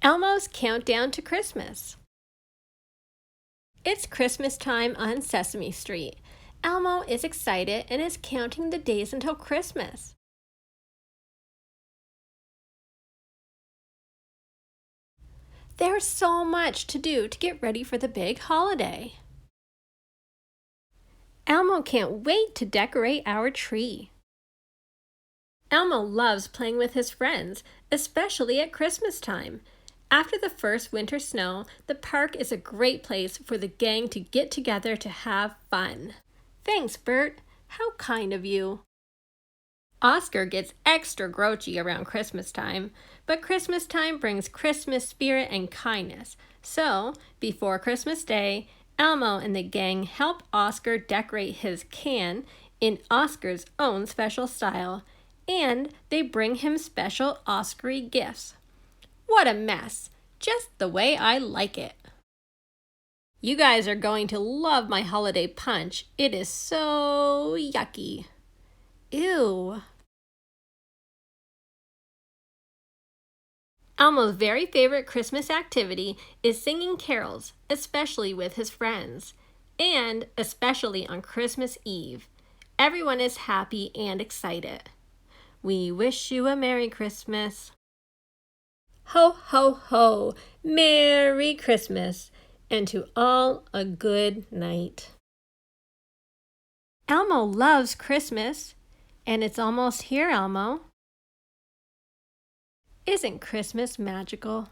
Elmo's Countdown to Christmas. It's Christmas time on Sesame Street. Elmo is excited and is counting the days until Christmas. There's so much to do to get ready for the big holiday. Elmo can't wait to decorate our tree. Elmo loves playing with his friends, especially at Christmas time. After the first winter snow, the park is a great place for the gang to get together to have fun. Thanks, Bert. How kind of you. Oscar gets extra grouchy around Christmas time, but Christmas time brings Christmas spirit and kindness. So, before Christmas Day, Elmo and the gang help Oscar decorate his can in Oscar's own special style, and they bring him special Oscar-y gifts. What a mess! Just the way I like it. You guys are going to love my holiday punch. It is so yucky. Ew. Elmo's very favorite Christmas activity is singing carols, especially with his friends, and especially on Christmas Eve. Everyone is happy and excited. We wish you a Merry Christmas. Ho, ho, ho! Merry Christmas! And to all a good night. Elmo loves Christmas, and it's almost here, Elmo. Isn't Christmas magical?